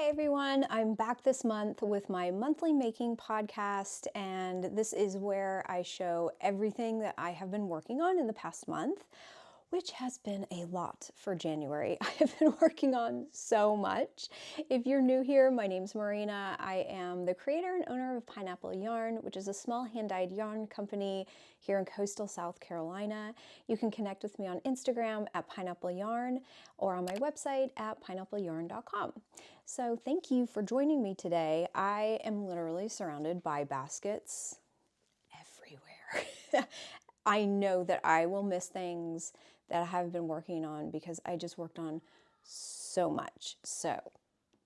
Hey everyone, I'm back this month with my monthly making podcast, and this is where I show everything that I have been working on in the past month, which has been a lot for January. I have been working on so much. If you're new here, my name's Marina. I am the creator and owner of Pineapple Yarn, which is a small hand-dyed yarn company here in coastal South Carolina. You can connect with me on Instagram at Pineapple Yarn or on my website at pineappleyarn.com. So thank you for joining me today. I am literally surrounded by baskets everywhere. I know that I will miss things that I have been working on because I just worked on so much. So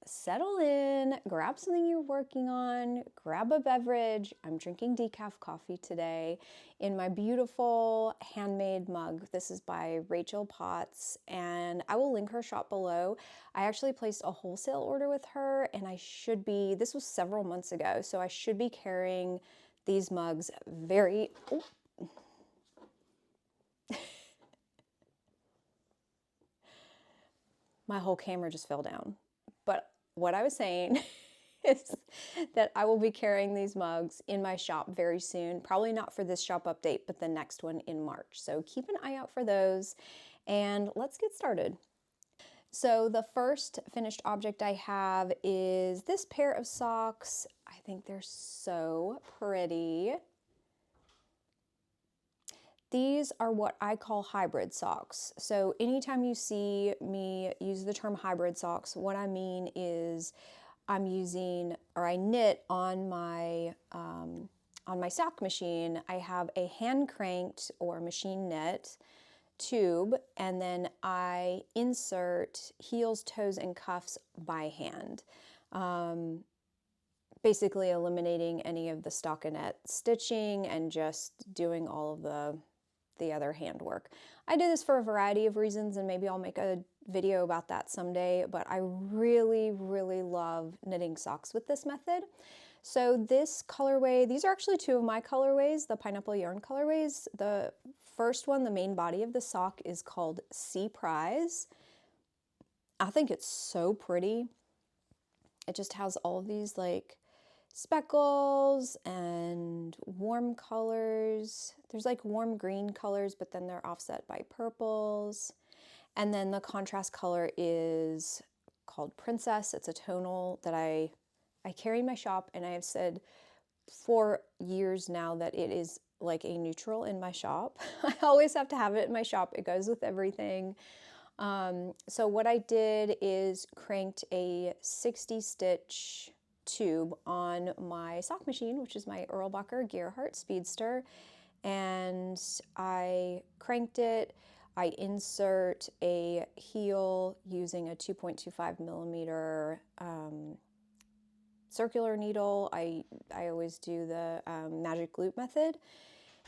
settle in, grab something you're working on, grab a beverage. I'm drinking decaf coffee today in my beautiful handmade mug. This is by Rachel Potts, and I will link her shop below. I actually placed a wholesale order with her, and this was several months ago, so I should be carrying these mugs very... My whole camera just fell down. But what I was saying is that I will be carrying these mugs in my shop very soon. Probably not for this shop update, but the next one in March. So keep an eye out for those, and let's get started. So the first finished object I have is this pair of socks. I think they're so pretty. These are what I call hybrid socks. So anytime you see me use the term hybrid socks, what I mean is I knit on my sock machine. I have a hand cranked or machine knit tube, and then I insert heels, toes, and cuffs by hand. Basically eliminating any of the stockinette stitching and just doing all of the other handwork. I do this for a variety of reasons, and maybe I'll make a video about that someday, but I really, really love knitting socks with this method. So this colorway, these are actually two of my colorways, the pineapple yarn colorways. The first one, the main body of the sock, is called Seaprise. I think it's so pretty. It just has all of these like speckles and warm colors. There's like warm green colors, but then they're offset by purples. And then the contrast color is called Princess. It's a tonal that I carry in my shop, and I have said for years now that it is like a neutral in my shop. I always have to have it in my shop. It goes with everything. So what I did is cranked a 60 stitch tube on my sock machine, which is my Erlbacher Gerhardt Speedster, and I cranked it. I insert a heel using a 2.25 millimeter circular needle. I always do the magic loop method,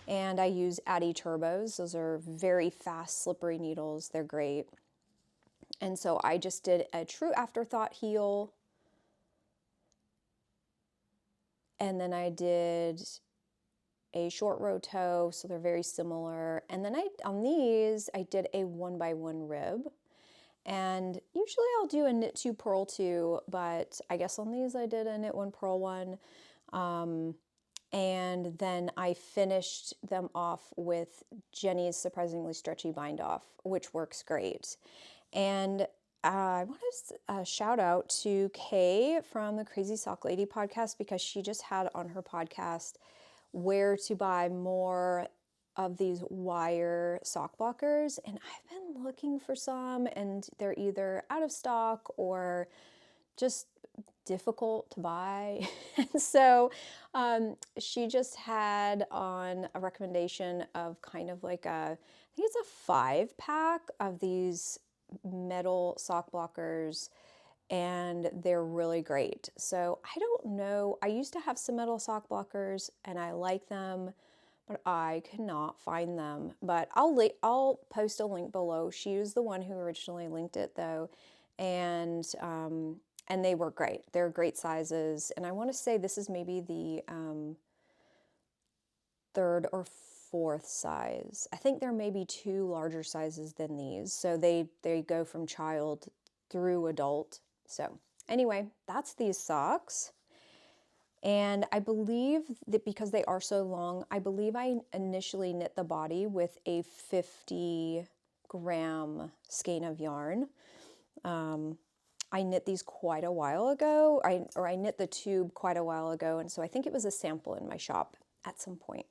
and I use Addi Turbos. Those are very fast, slippery needles. They're great. And so I just did a true afterthought heel, and then I did a short row toe, so they're very similar. And then on these, I did a 1x1 rib. And usually I'll do a knit 2 purl 2, but I guess on these I did a knit 1 purl 1. And then I finished them off with Jenny's surprisingly stretchy bind off, which works great. And I want to shout out to Kay from the Crazy Sock Lady podcast, because she just had on her podcast where to buy more of these wire sock blockers, and I've been looking for some, and they're either out of stock or just difficult to buy. And so she just had on a recommendation of kind of like I think it's a 5-pack of these metal sock blockers, and they're really great. So I don't know, I used to have some metal sock blockers and I like them, but I could not find them. But I'll post a link below. She was the one who originally linked it though, and they were great. They're great sizes, and I want to say this is maybe the 3rd or 4th size. I think there may be 2 larger sizes than these, so they go from child through adult. So Anyway, that's these socks. And I believe that because they are so long, I believe I initially knit the body with a 50-gram skein of yarn. I knit these quite a while ago, or I knit the tube quite a while ago, and so I think it was a sample in my shop at some point.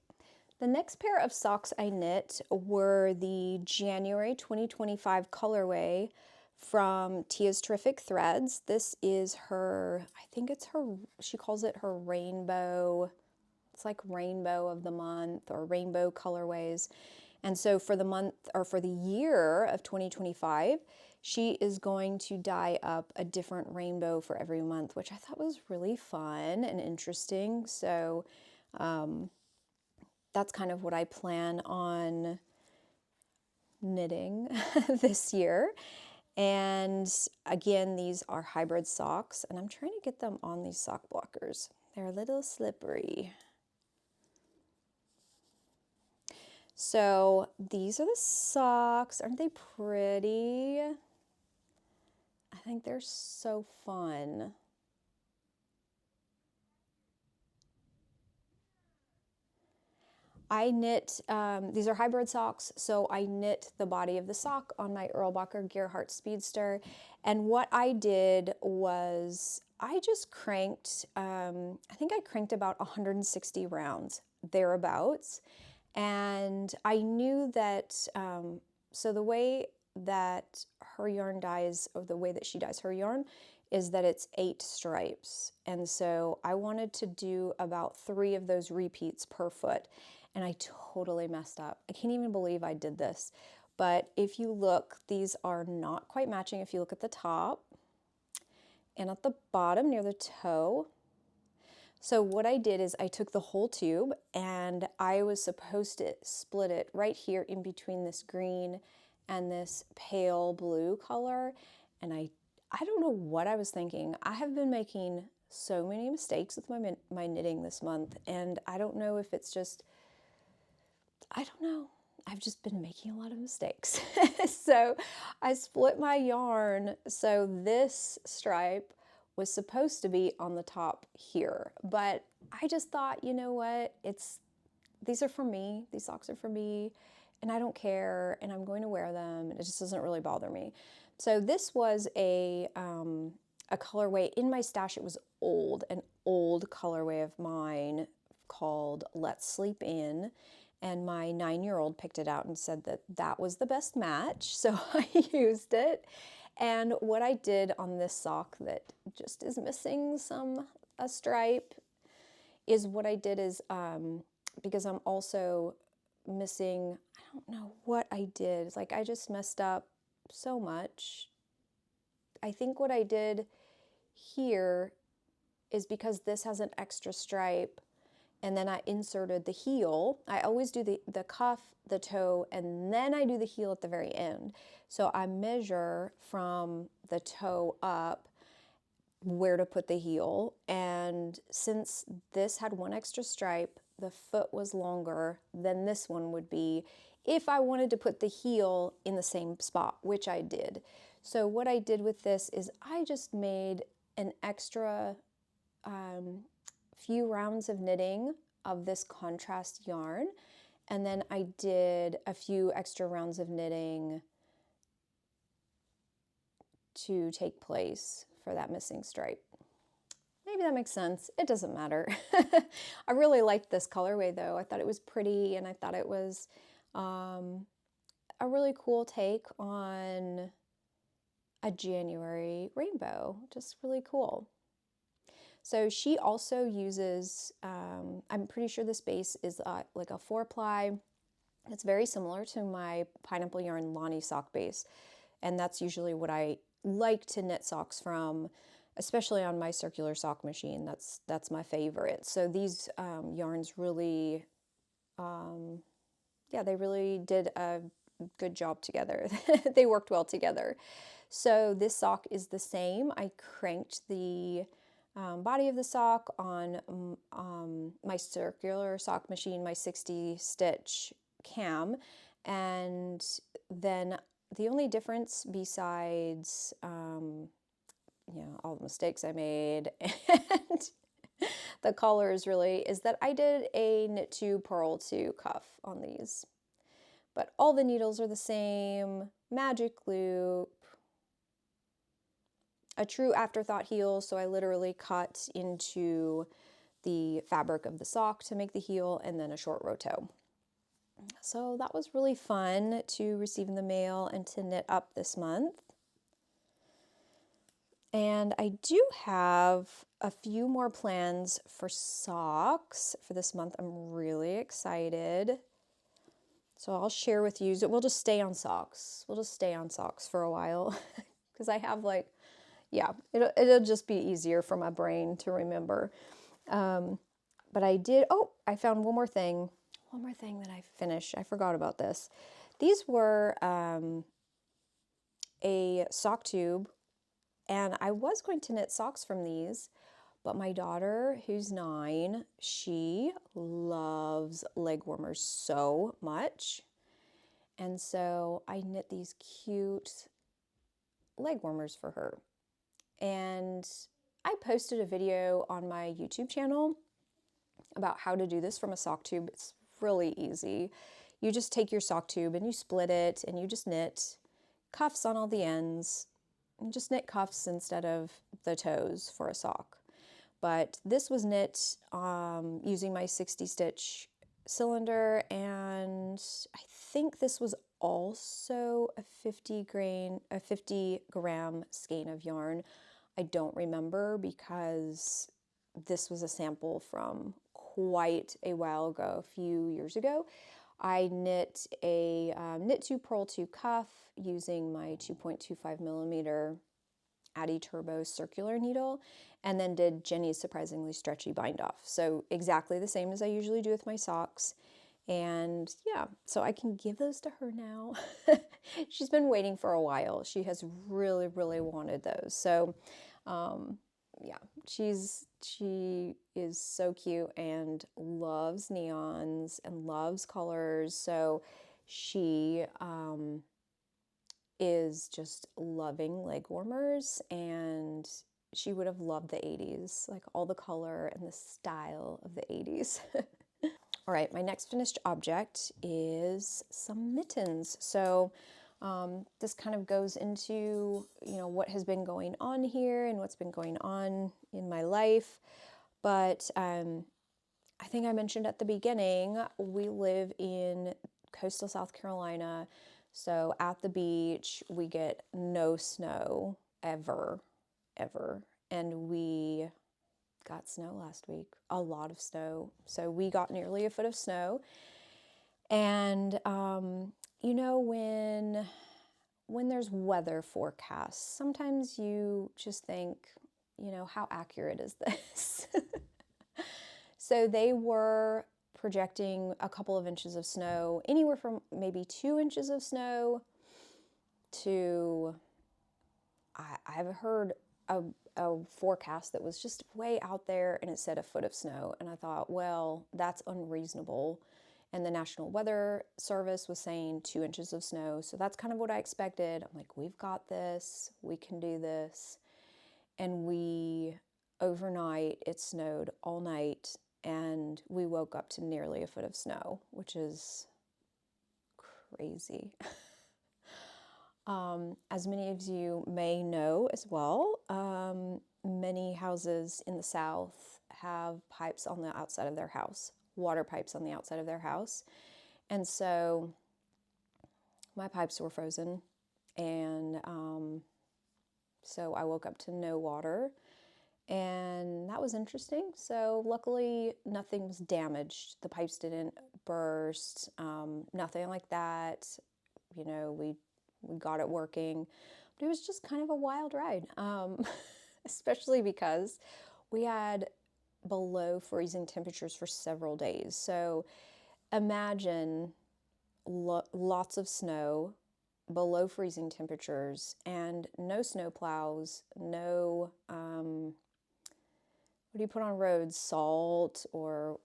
The next pair of socks I knit were the January 2025 colorway from Tia's Terrific Threads. This is her, I think it's her, she calls it her rainbow, it's like rainbow of the month or rainbow colorways. And so for the month, or for the year of 2025, she is going to dye up a different rainbow for every month, which I thought was really fun and interesting. So that's kind of what I plan on knitting this year. And again, these are hybrid socks, and I'm trying to get them on these sock blockers. They're a little slippery. So these are the socks. Aren't they pretty? I think they're so fun. I knit, these are hybrid socks, so I knit the body of the sock on my Erlbacher Gerhardt Speedster. And what I did was I just cranked, I think I cranked about 160 rounds, thereabouts. And I knew that, so the way that her yarn dyes, or the way that she dyes her yarn, is that it's 8 stripes. And so I wanted to do about 3 of those repeats per foot. And I totally messed up. I can't even believe I did this. But if you look, these are not quite matching. If you look at the top and at the bottom near the toe. So what I did is I took the whole tube, and I was supposed to split it right here in between this green and this pale blue color. And I don't know what I was thinking. I have been making so many mistakes with my knitting this month, and I don't know if it's just, I don't know. I've just been making a lot of mistakes. So I split my yarn. So this stripe was supposed to be on the top here, but I just thought, you know what? These are for me. These socks are for me, and I don't care, and I'm going to wear them. It just doesn't really bother me. So this was a colorway in my stash. It was an old colorway of mine called Let's Sleep In. And my 9-year-old picked it out and said that that was the best match. So I used it. And what I did on this sock that just is missing a stripe is what I did is, because I'm also missing, I don't know what I did. It's like I just messed up so much. I think what I did here is because this has an extra stripe, and then I inserted the heel. I always do the cuff, the toe, and then I do the heel at the very end. So I measure from the toe up where to put the heel. And since this had one extra stripe, the foot was longer than this one would be if I wanted to put the heel in the same spot, which I did. So what I did with this is I just made an extra few rounds of knitting of this contrast yarn, and then I did a few extra rounds of knitting to take place for that missing stripe. Maybe that makes sense. It doesn't matter. I really liked this colorway though. I thought it was pretty, and I thought it was a really cool take on a January rainbow. Just really cool. So she also uses, I'm pretty sure this base is like a 4-ply. It's very similar to my pineapple yarn Lani Sock base. And that's usually what I like to knit socks from, especially on my circular sock machine. That's my favorite. So these yarns really, yeah, they really did a good job together. They worked well together. So this sock is the same. I cranked the body of the sock on my circular sock machine, my 60 stitch cam, and then the only difference besides you know, all the mistakes I made and the colors really, is that I did a knit 2 purl 2 cuff on these. But all the needles are the same, magic loop, a true afterthought heel, so I literally cut into the fabric of the sock to make the heel, and then a short row toe. So that was really fun to receive in the mail and to knit up this month. And I do have a few more plans for socks for this month. I'm really excited. So I'll share with you. We'll just stay on socks. We'll just stay on socks for a while because I have like, yeah, it'll just be easier for my brain to remember. But I did, oh, I found one more thing that I finished. I forgot about this. These were a sock tube, and I was going to knit socks from these, but my daughter, who's 9, she loves Legwarmers so much. And so I knit these cute Legwarmers for her. And I posted a video on my YouTube channel about how to do this from a sock tube. It's really easy. You just take your sock tube and you split it and you just knit cuffs on all the ends. And just knit cuffs instead of the toes for a sock. But this was knit using my 60 stitch cylinder, and I think this was also a 50 gram skein of yarn. I don't remember because this was a sample from quite a while ago, a few years ago. I knit a knit 2 purl 2 cuff using my 2.25 millimeter Addi Turbo circular needle, and then did Jenny's surprisingly stretchy bind off. So exactly the same as I usually do with my socks. And yeah, so I can give those to her now. She's been waiting for a while. She has really, really wanted those. So yeah, she is so cute and loves neons and loves colors. So she is just loving Legwarmers, and she would have loved the 80s, like all the color and the style of the 80s. All right, my next finished object is some mittens. So this kind of goes into, you know, what has been going on here and what's been going on in my life. But I think I mentioned at the beginning, we live in coastal South Carolina. So at the beach, we get no snow ever. And we got snow last week, a lot of snow. So we got nearly a foot of snow. And, you know, when there's weather forecasts, sometimes you just think, you know, how accurate is this? So they were projecting a couple of inches of snow, anywhere from maybe 2 inches of snow to, I've heard a forecast that was just way out there and it said a foot of snow. And I thought, well, that's unreasonable. And the National Weather Service was saying 2 inches of snow. So that's kind of what I expected. I'm like, we've got this, we can do this. And overnight, it snowed all night. And we woke up to nearly a foot of snow, which is crazy. As many of you may know as well, many houses in the South have pipes on the outside of their house, water pipes on the outside of their house. And so my pipes were frozen, and so I woke up to no water. And that was interesting. So luckily nothing was damaged. The pipes didn't burst, nothing like that. You know, we got it working. But it was just kind of a wild ride, especially because we had below freezing temperatures for several days. So imagine lots of snow, below freezing temperatures, and no snow plows, no what do you put on roads? Salt or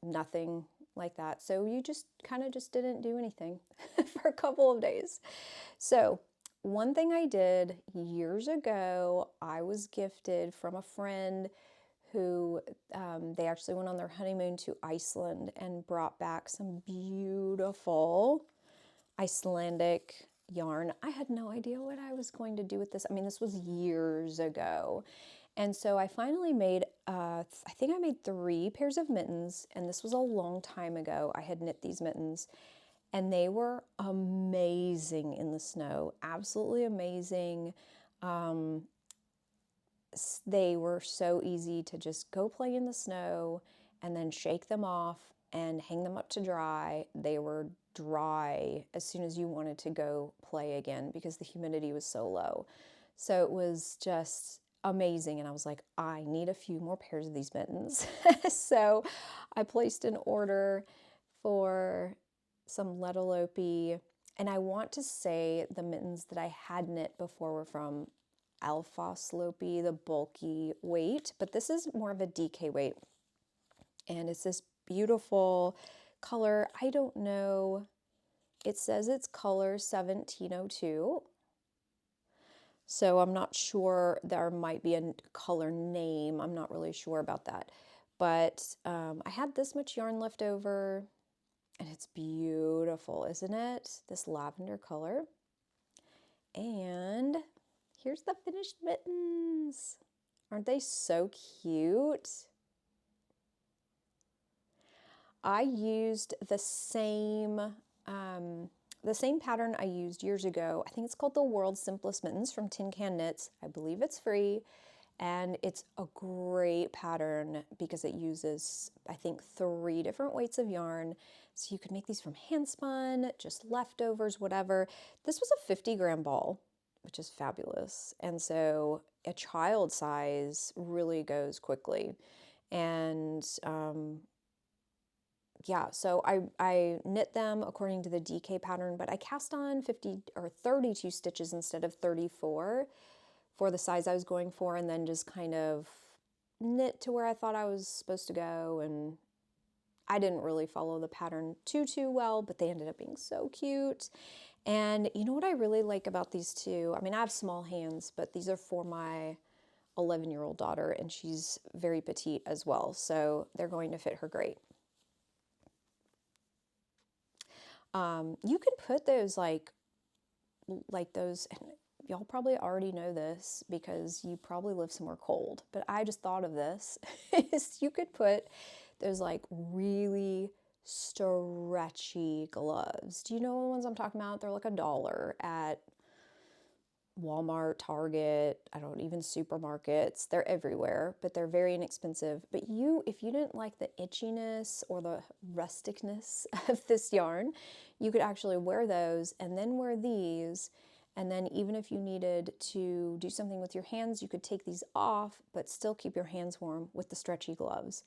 nothing like that. So you just kind of just didn't do anything for a couple of days. So one thing I did years ago, I was gifted from a friend who they actually went on their honeymoon to Iceland and brought back some beautiful Icelandic yarn. I had no idea what I was going to do with this. I mean, this was years ago. And so I finally made, I think I made 3 pairs of mittens, and this was a long time ago. I had knit these mittens, and they were amazing in the snow, absolutely amazing. They were so easy to just go play in the snow and then shake them off and hang them up to dry. They were dry as soon as you wanted to go play again because the humidity was so low. So it was just amazing. And I was like, I need a few more pairs of these mittens. So I placed an order for some Lettlopi. And I want to say the mittens that I had knit before were from afterthought, the bulky weight, but this is more of a DK weight. And it's this beautiful color. I don't know. It says it's color 1702. So I'm not sure, there might be a color name. I'm not really sure about that. But I had this much yarn left over, and it's beautiful, isn't it? This lavender color. And here's the finished mittens. Aren't they so cute? I used the same pattern I used years ago. I think it's called the World's Simplest Mittens from Tin Can Knits. I believe it's free, and it's a great pattern because it uses, I think, 3 different weights of yarn. So you could make these from handspun, just leftovers, whatever. This was a 50-gram ball, which is fabulous. And so a child size really goes quickly. And yeah, so I knit them according to the DK pattern, but I cast on 50 or 32 stitches instead of 34 for the size I was going for, and then just kind of knit to where I thought I was supposed to go. And I didn't really follow the pattern too well, but they ended up being so cute. And you know what I really like about these two? I mean, I have small hands, but these are for my 11-year-old daughter, and she's very petite as well, so they're going to fit her great. You can put those like those, and y'all probably already know this because you probably live somewhere cold, but I just thought of this, is you could put those like really stretchy gloves. Do you know the ones I'm talking about? They're like $1 at Walmart, Target, I don't even supermarkets. They're everywhere, but they're very inexpensive. But if you didn't like the itchiness or the rusticness of this yarn, you could actually wear those and then wear these. And then even if you needed to do something with your hands, you could take these off, but still keep your hands warm with the stretchy gloves.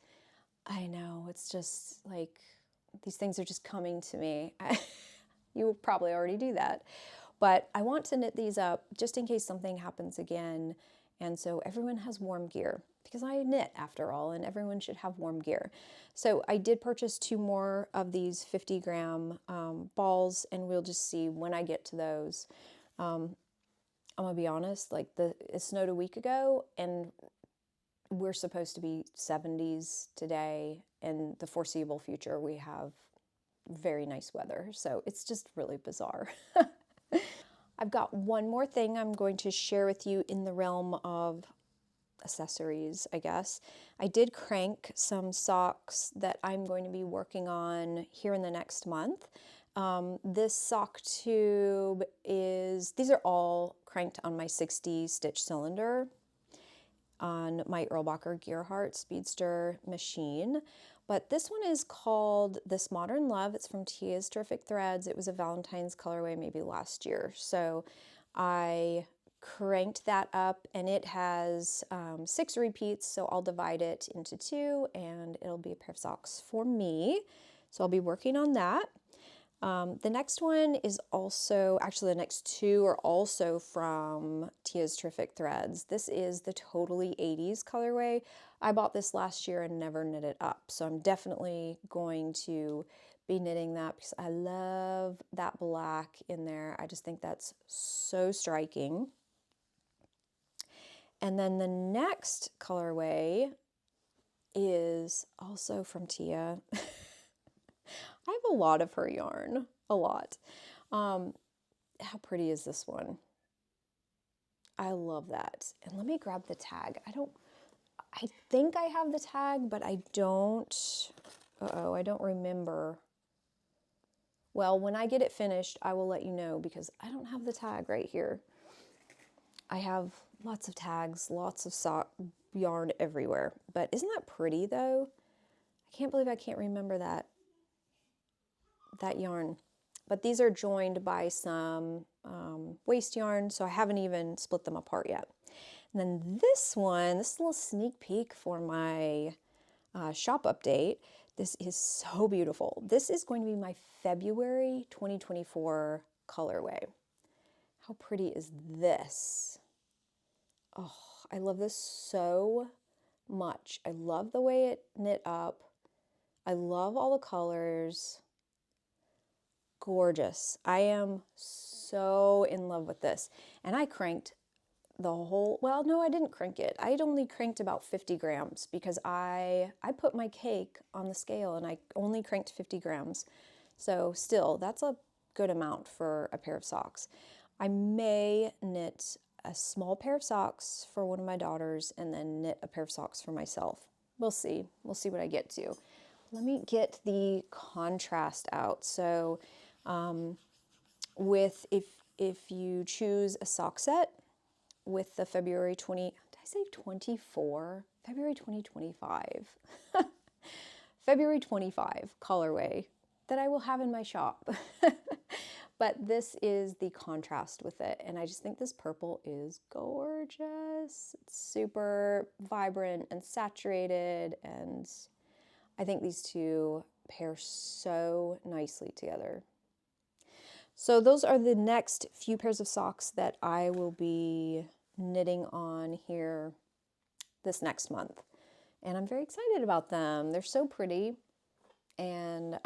I know, it's just like, these things are just coming to me. You will probably already do that. But I want to knit these up just in case something happens again. And so everyone has warm gear, because I knit after all, and everyone should have warm gear. So I did purchase 2 more of these 50-gram balls, and we'll just see when I get to those. I'm gonna be honest, like it snowed a week ago, and we're supposed to be 70s today, and the foreseeable future we have very nice weather. So it's just really bizarre. I've got one more thing I'm going to share with you in the realm of accessories, I guess. I did crank some socks that I'm going to be working on here in the next month. This sock tube these are all cranked on my 60 stitch cylinder on my Erlbacher Gearhart Speedster machine. But this one is called This Modern Love. It's from Tia's Terrific Threads. It was a Valentine's colorway maybe last year. So I cranked that up, and it has 6 repeats. So I'll divide it into 2, and it'll be a pair of socks for me. So I'll be working on that. The next one is also, actually the next 2 are also from Tia's Terrific Threads. This is the Totally 80s colorway. I bought this last year and never knit it up, so I'm definitely going to be knitting that because I love that black in there. I just think that's so striking. And then the next colorway is also from Tia. I have a lot of her yarn, a lot. How pretty is this one? I love that. And let me grab the tag. I think I have the tag, but I don't, I don't remember. Well, when I get it finished, I will let you know because I don't have the tag right here. I have lots of tags, lots of sock yarn everywhere. But isn't that pretty though? I can't believe I can't remember that yarn. But these are joined by some waste yarn, so I haven't even split them apart yet. And then this one, this is a little sneak peek for my shop update. This is so beautiful. This is going to be my February 2024 colorway. How pretty is this? Oh, I love this so much. I love the way it knit up. I love all the colors. Gorgeous. I am so in love with this. And I cranked the whole, well, no, I didn't crank it. I had only cranked about 50 grams because I put my cake on the scale and I only cranked 50 grams. So still, that's a good amount for a pair of socks. I may knit a small pair of socks for one of my daughters and then knit a pair of socks for myself. We'll see. We'll see what I get to. Let me get the contrast out. So if you choose a sock set with the February 24? February 2025. February 25 colorway that I will have in my shop. But this is the contrast with it. And I just think this purple is gorgeous. It's super vibrant and saturated. And I think these two pair so nicely together. So those are the next few pairs of socks that I will be knitting on here this next month. And I'm very excited about them. They're so pretty. And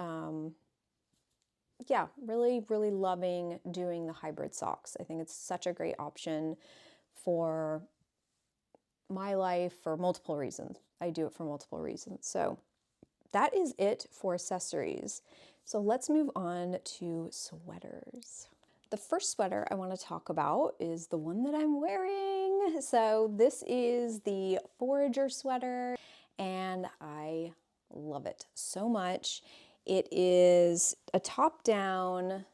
yeah, really, really loving doing the hybrid socks. I think it's such a great option for my life for multiple reasons. I do it for multiple reasons. So that is it for accessories. So let's move on to sweaters. The first sweater I want to talk about is the one that I'm wearing. So this is the Forager sweater and I love it so much. It is a top-down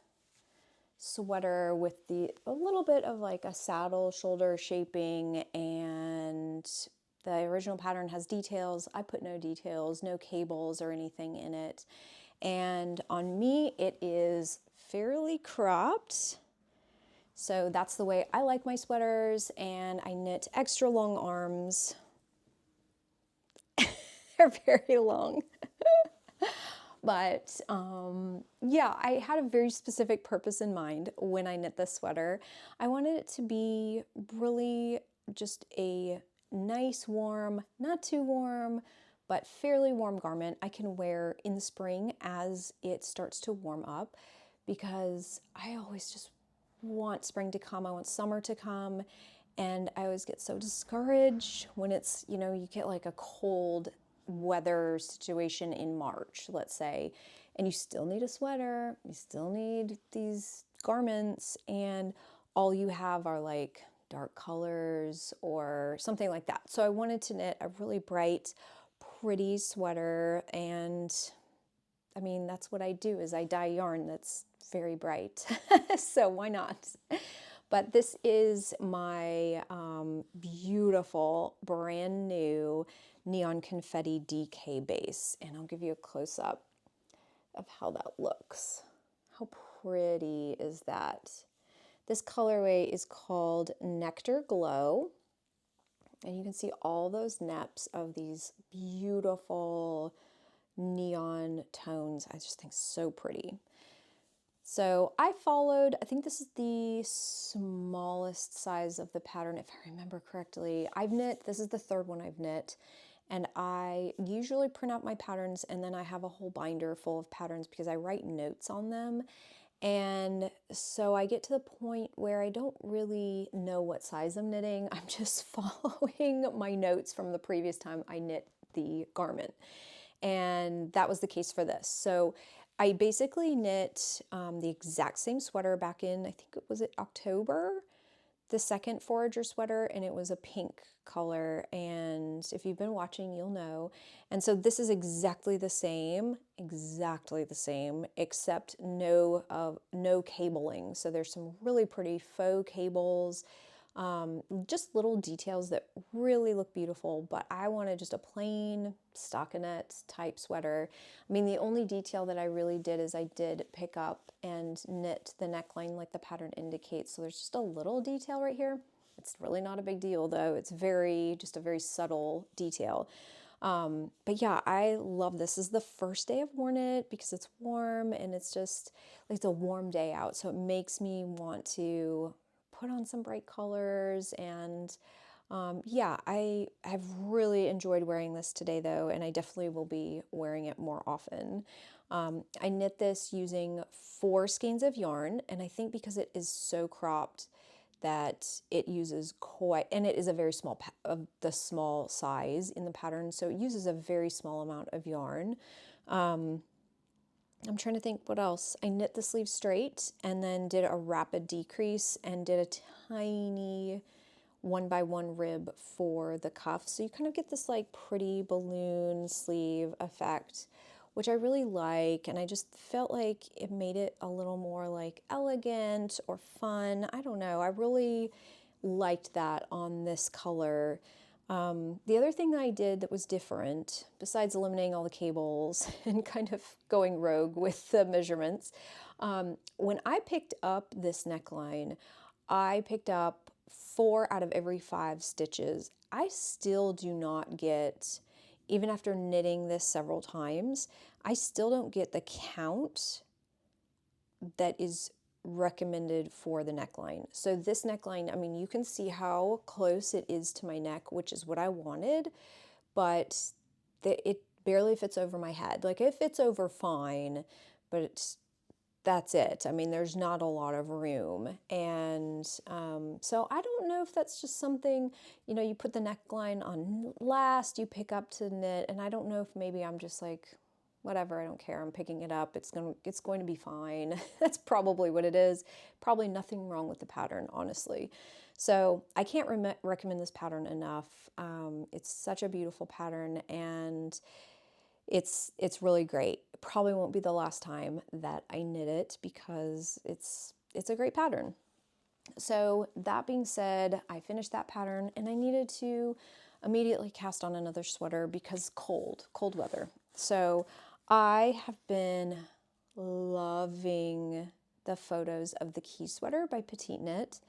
sweater with a little bit of like a saddle shoulder shaping, and the original pattern has details. I put no details, no cables or anything in it. And on me, it is fairly cropped. So that's the way I like my sweaters, and I knit extra long arms. They're very long. But yeah, I had a very specific purpose in mind when I knit this sweater. I wanted it to be really just a nice, warm, not too warm, but fairly warm garment I can wear in the spring as it starts to warm up, because I always just want spring to come. I want summer to come. And I always get so discouraged when it's, you know, you get like a cold weather situation in March, let's say, and you still need a sweater, you still need these garments, and all you have are like dark colors or something like that. So I wanted to knit a really bright, pretty sweater, and I mean, that's what I do, is I dye yarn that's very bright. So why not? But this is my beautiful, brand new Neon Confetti DK base, and I'll give you a close-up of how that looks. How pretty is that? This colorway is called Nectar Glow, and you can see all those neps of these beautiful neon tones. I just think so pretty. So I followed, I think this is the smallest size of the pattern, if I remember correctly. I've knit, this is the third one I've knit, And I usually print out my patterns and then I have a whole binder full of patterns because I write notes on them. And so I get to the point where I don't really know what size I'm knitting. I'm just following my notes from the previous time I knit the garment. And that was the case for this. So I basically knit the exact same sweater back in, I think it was October, the second Forager sweater, and it was a pink color. And if you've been watching, you'll know. And so this is exactly the same, except no cabling. So there's some really pretty faux cables, just little details that really look beautiful, but I wanted just a plain stockinette type sweater. I mean, the only detail that I really did is I did pick up and knit the neckline like the pattern indicates. So there's just a little detail right here. It's really not a big deal though. It's just a very subtle detail. But yeah, I love this. This is the first day I've worn it because it's warm and it's just like it's a warm day out. So it makes me want to put on some bright colors. And yeah, I have really enjoyed wearing this today though, and I definitely will be wearing it more often. I knit this using 4 skeins of yarn, and I think because it is so cropped that it uses and it is a very small of the small size in the pattern, so it uses a very small amount of yarn. I'm trying to think what else. I knit the sleeve straight and then did a rapid decrease and did a tiny 1x1 rib for the cuff. So you kind of get this like pretty balloon sleeve effect, which I really like. And I just felt like it made it a little more like elegant or fun. I don't know. I really liked that on this color. The other thing that I did that was different, besides eliminating all the cables and kind of going rogue with the measurements, when I picked up this neckline, I picked up 4 out of every 5 stitches. I still do not get, even after knitting this several times, I still don't get the count that is recommended for the neckline. So this neckline, I mean, you can see how close it is to my neck, which is what I wanted, but it barely fits over my head. Like it fits over fine, but that's it. I mean, there's not a lot of room. And so I don't know if that's just something, you know, you put the neckline on last, you pick up to knit, and I don't know if maybe I'm just like, whatever, I don't care, I'm picking it up, it's going to be fine. That's probably what it is. Probably nothing wrong with the pattern, honestly. So I can't recommend this pattern enough. It's such a beautiful pattern, and it's really great. It probably won't be the last time that I knit it because it's a great pattern. So that being said, I finished that pattern and I needed to immediately cast on another sweater because cold weather. So I have been loving the photos of the Key sweater by Petite Knit.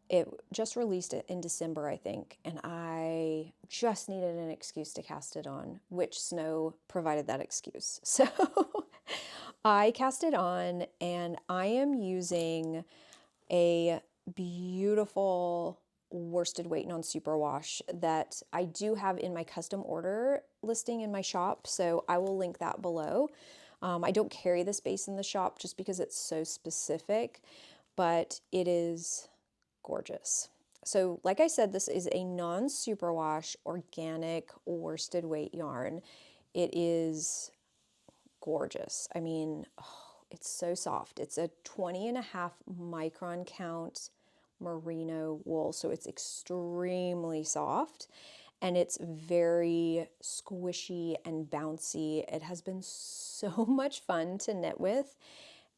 It just released it in December, I think, and I just needed an excuse to cast it on, which snow provided that excuse. So I cast it on, and I am using a beautiful worsted weight non-superwash that I do have in my custom order listing in my shop, so I will link that below. I don't carry this base in the shop just because it's so specific, but it is gorgeous. So like I said, this is a non-superwash organic worsted weight yarn. It is gorgeous. I mean, oh, it's so soft. It's a 20.5 micron count merino wool, so it's extremely soft and it's very squishy and bouncy. It has been so much fun to knit with,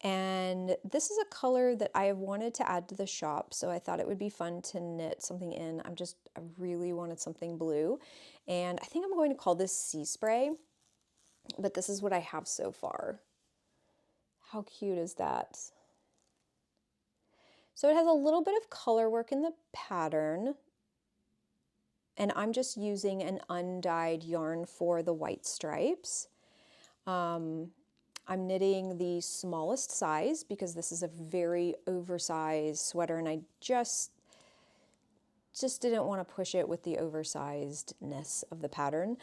and this is a color that I have wanted to add to the shop, so I thought it would be fun to knit something in. I really wanted something blue, and I think I'm going to call this Sea Spray, but this is what I have so far. How cute is that? So it has a little bit of color work in the pattern, and I'm just using an undyed yarn for the white stripes. I'm knitting the smallest size because this is a very oversized sweater, and I just just didn't want to push it with the oversizedness of the pattern.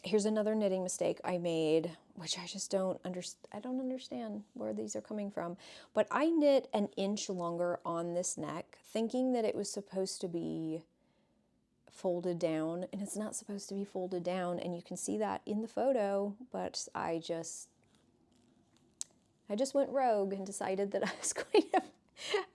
Here's another knitting mistake I made, which I just don't understand. I don't understand where these are coming from. But I knit an inch longer on this neck, thinking that it was supposed to be folded down, and it's not supposed to be folded down, and you can see that in the photo, but I just went rogue and decided that I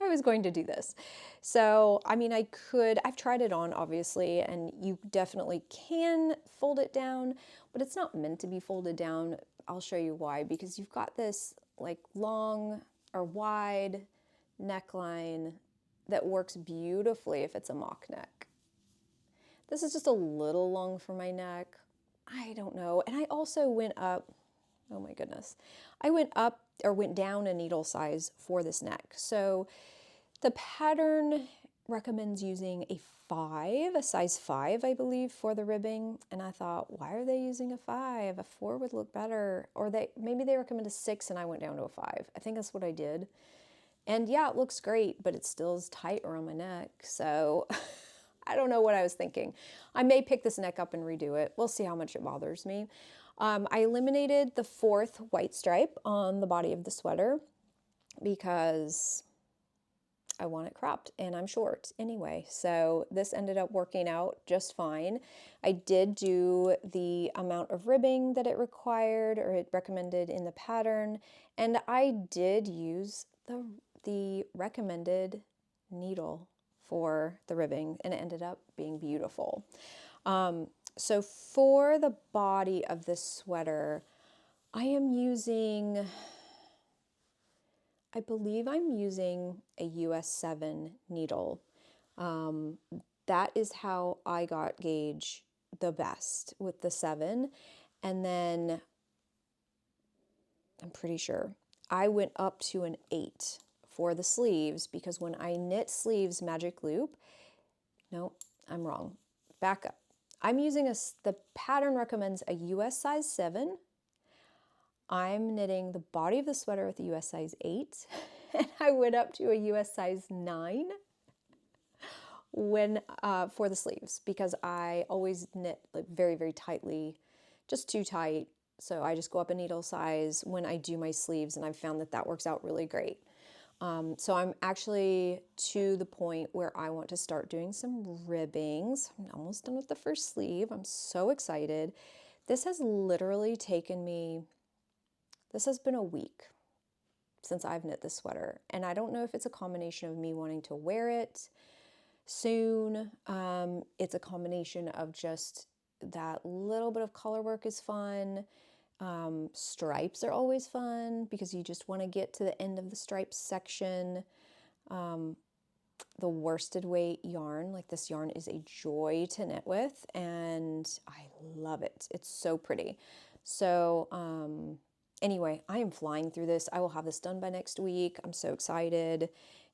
was going to do this. So, I mean, I've tried it on, obviously, and you definitely can fold it down, but it's not meant to be folded down. I'll show you why, because you've got this like long or wide neckline that works beautifully if it's a mock neck. This is just a little long for my neck. I don't know. And I also went up, oh my goodness. I went down a needle size for this neck. So the pattern recommends using a size 5, I believe, for the ribbing. And I thought, why are they using a 5? A 4 would look better. Or maybe they recommend a 6 and I went down to a 5. I think that's what I did. And yeah, it looks great, but it still is tight around my neck. So I don't know what I was thinking. I may pick this neck up and redo it. We'll see how much it bothers me. I eliminated the 4th white stripe on the body of the sweater because I want it cropped and I'm short anyway. So this ended up working out just fine. I did do the amount of ribbing that it required or it recommended in the pattern, and I did use the recommended needle for the ribbing, and it ended up being beautiful. So for the body of this sweater, I believe I'm using a US 7 needle. That is how I got gauge the best with the 7. And then I'm pretty sure I went up to an 8 for the sleeves, because when I knit sleeves magic loop, no, I'm wrong. Back up. I'm using the pattern recommends a US size 7. I'm knitting the body of the sweater with a US size 8, and I went up to a US size 9 when for the sleeves, because I always knit like very, very tightly, just too tight. So I just go up a needle size when I do my sleeves, and I've found that works out really great. So I'm actually to the point where I want to start doing some ribbings. I'm almost done with the first sleeve. I'm so excited. This has literally taken me, this has been a week since I've knit this sweater. And I don't know if it's a combination of me wanting to wear it soon. It's a combination of just that little bit of color work is fun. Stripes are always fun because you just want to get to the end of the stripes section. The worsted weight yarn, like this yarn is a joy to knit with, and I love it. It's so pretty. So anyway, I am flying through this. I will have this done by next week. I'm so excited.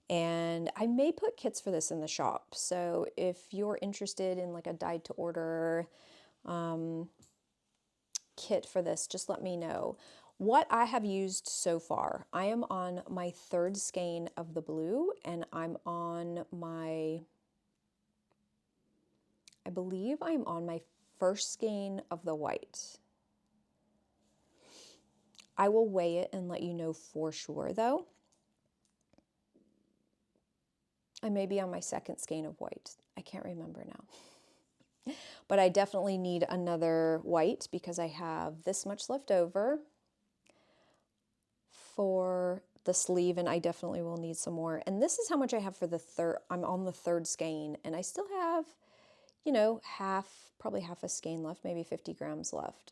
And I may put kits for this in the shop. So if you're interested in like a dyed to order kit for this, just let me know. What I have used so far, I am on my 3rd skein of the blue, and I'm on my, I believe I'm on my 1st skein of the white. I will weigh it and let you know for sure though. I may be on my 2nd skein of white. I can't remember now. But I definitely need another white because I have this much left over for the sleeve, and I definitely will need some more. And this is how much I have for the 3rd. I'm on the 3rd skein, and I still have, you know, probably half a skein left, maybe 50 grams left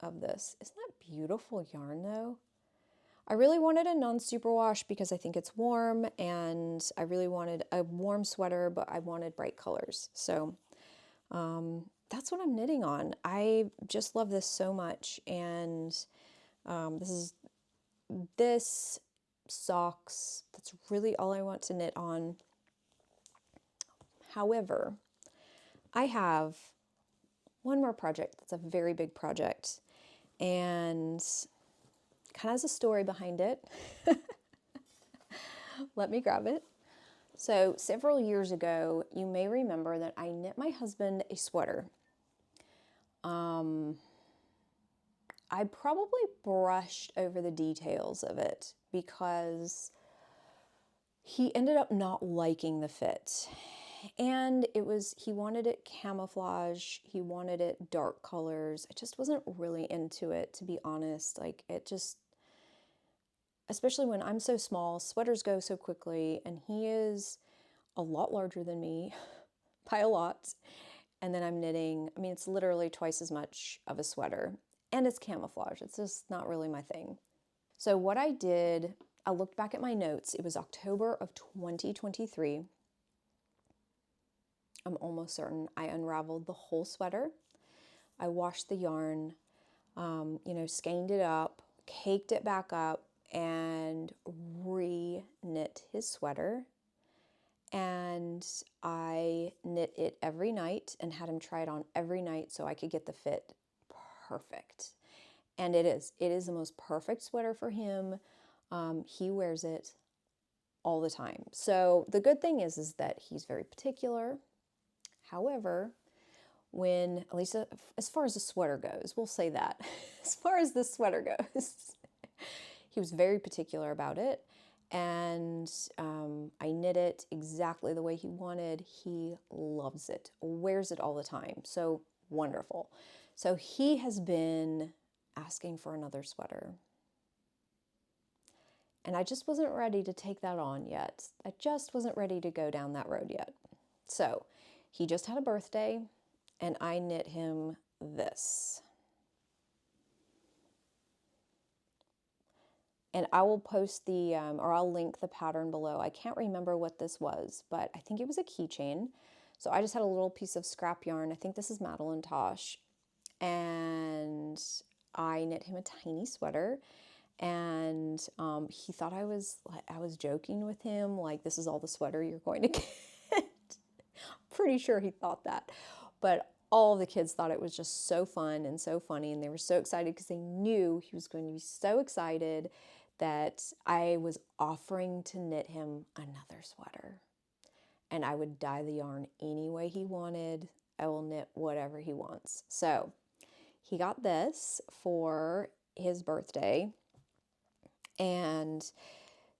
of this. Isn't that beautiful yarn though? I really wanted a non-superwash because I think it's warm, and I really wanted a warm sweater, but I wanted bright colors. So that's what I'm knitting on. I just love this so much, and this socks, that's really all I want to knit on. However, I have one more project that's a very big project, and kind of has a story behind it. Let me grab it. So several years ago, you may remember that I knit my husband a sweater. I probably brushed over the details of it because he ended up not liking the fit. And he wanted it camouflage, he wanted it dark colors. I just wasn't really into it, to be honest. Like, it just, especially when I'm so small, sweaters go so quickly, and he is a lot larger than me by a lot. And then I'm knitting, I mean, it's literally twice as much of a sweater, and it's camouflage. It's just not really my thing. So what I did, I looked back at my notes. It was October of 2023. I'm almost certain I unraveled the whole sweater. I washed the yarn, skeined it up, caked it back up, and re-knit his sweater. And I knit it every night and had him try it on every night so I could get the fit perfect. And it is the most perfect sweater for him. He wears it all the time. So the good thing is that he's very particular. However, at least as far as the sweater goes, we'll say that, as far as the sweater goes, he was very particular about it. And I knit it exactly the way he wanted. He loves it, wears it all the time. So wonderful. So he has been asking for another sweater. And I just wasn't ready to take that on yet. I just wasn't ready to go down that road yet. So he just had a birthday, and I knit him this. And I will post or I'll link the pattern below. I can't remember what this was, but I think it was a keychain. So I just had a little piece of scrap yarn. I think this is Madeline Tosh. And I knit him a tiny sweater. And he thought I was joking with him, like, this is all the sweater you're going to get. Pretty sure he thought that. But all of the kids thought it was just so fun and so funny, and they were so excited because they knew he was going to be so excited that I was offering to knit him another sweater. And I would dye the yarn any way he wanted. I will knit whatever he wants. So he got this for his birthday. And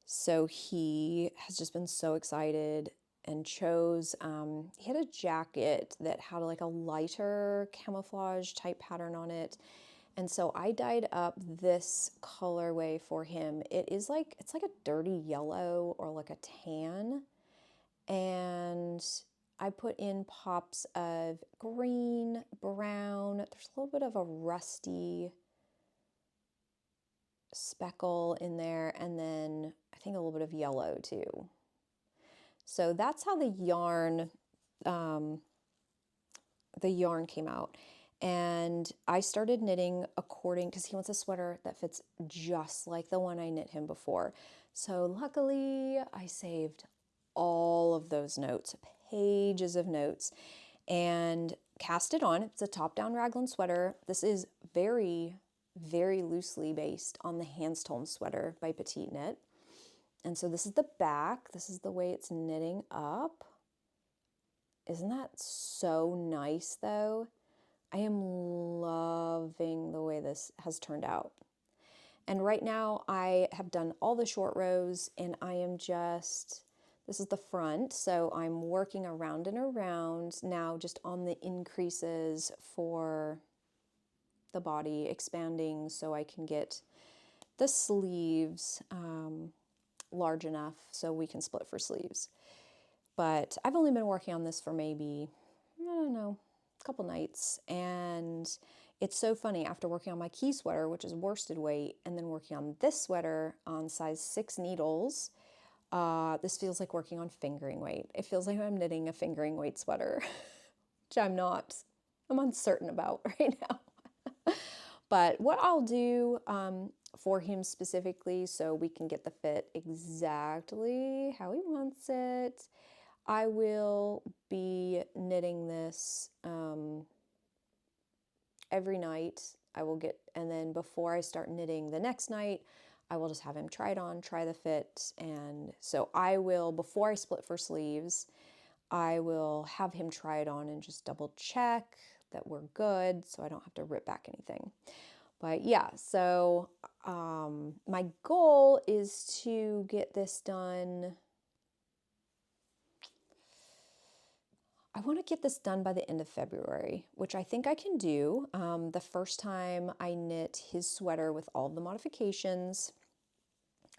so he has just been so excited and chose, he had a jacket that had like a lighter camouflage type pattern on it. And so I dyed up this colorway for him. It's like a dirty yellow or like a tan. And I put in pops of green, brown. There's a little bit of a rusty speckle in there, and then I think a little bit of yellow too. So that's how the yarn came out. And I started knitting because he wants a sweater that fits just like the one I knit him before. So luckily I saved all of those notes, pages of notes, and cast it on. It's a top-down raglan sweater. This is very, very loosely based on the Handstone sweater by Petite Knit. And so this is the back. This is the way it's knitting up. Isn't that so nice though? I am loving the way this has turned out. And right now I have done all the short rows, and I am this is the front, so I'm working around and around now just on the increases for the body, expanding so I can get the sleeves large enough so we can split for sleeves. But I've only been working on this for maybe, I don't know, a couple nights, and it's so funny, after working on my key sweater, which is worsted weight, and then working on this sweater on size 6 needles, this feels like working on fingering weight. It feels like I'm knitting a fingering weight sweater, which I'm uncertain about right now. But what I'll do for him specifically, so we can get the fit exactly how he wants it, I will be knitting this every night. And then before I start knitting the next night, I will just have him try it on, try the fit. And so I will, before I split for sleeves, I will have him try it on and just double check that we're good so I don't have to rip back anything. But yeah, so my goal is to get this done. I want to get this done by the end of February, which I think I can do. The first time I knit his sweater with all the modifications,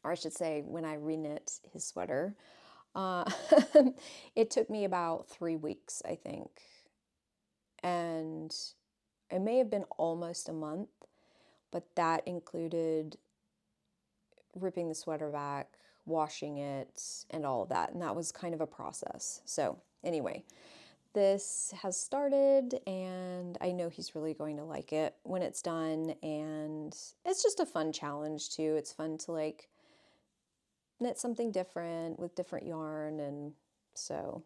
or I should say when I reknit his sweater, it took me about 3 weeks, I think. And it may have been almost a month, but that included ripping the sweater back, washing it, and all of that. And that was kind of a process. So anyway, this has started and I know he's really going to like it when it's done. And it's just a fun challenge too. It's fun to like knit something different with different yarn. And so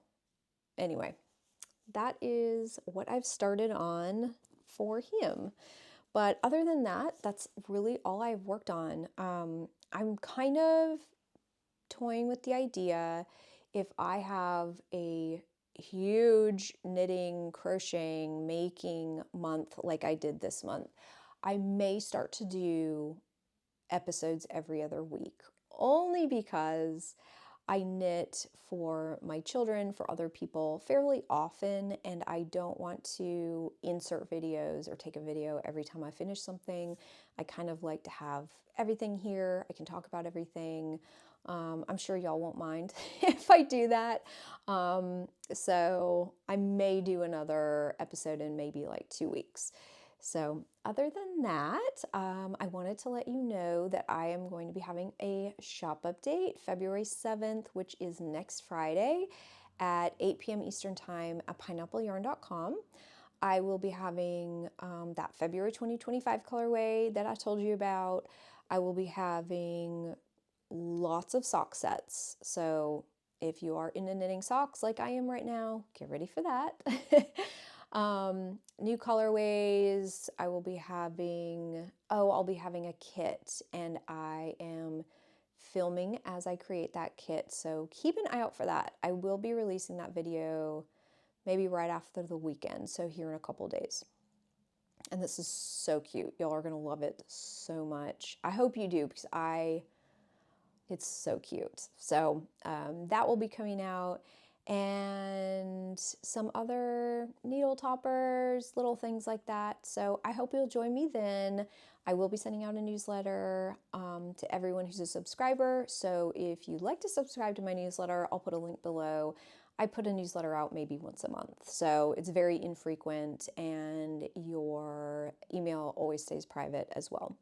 anyway, that is what I've started on for him. But other than that, that's really all I've worked on. I'm kind of toying with the idea, if I have a huge knitting, crocheting, making month like I did this month, I may start to do episodes every other week, only because I knit for my children, for other people fairly often, and I don't want to insert videos or take a video every time I finish something. I kind of like to have everything here. I can talk about everything. I'm sure y'all won't mind if I do that. So I may do another episode in maybe like 2 weeks. So other than that, I wanted to let you know that I am going to be having a shop update February 7th, which is next Friday at 8 p.m. Eastern Time at pineappleyarn.com. I will be having that February 2025 colorway that I told you about. I will be having lots of sock sets. So if you are into knitting socks like I am right now, get ready for that. New colorways. I will be having, I'll be having a kit, and I am filming as I create that kit. So keep an eye out for that. I will be releasing that video maybe right after the weekend. So here in a couple days. And this is so cute. Y'all are going to love it so much. I hope you do, because it's so cute. So that will be coming out, and some other needle toppers, little things like that. So I hope you'll join me then. I will be sending out a newsletter to everyone who's a subscriber. So if you'd like to subscribe to my newsletter, I'll put a link below. I put a newsletter out maybe once a month. So it's very infrequent, and your email always stays private as well.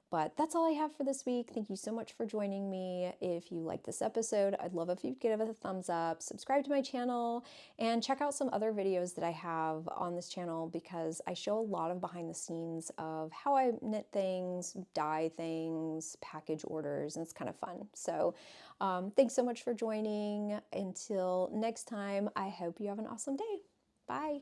But that's all I have for this week. Thank you so much for joining me. If you like this episode, I'd love if you'd give it a thumbs up, subscribe to my channel, and check out some other videos that I have on this channel, because I show a lot of behind the scenes of how I knit things, dye things, package orders, and it's kind of fun. So thanks so much for joining. Until next time, I hope you have an awesome day. Bye.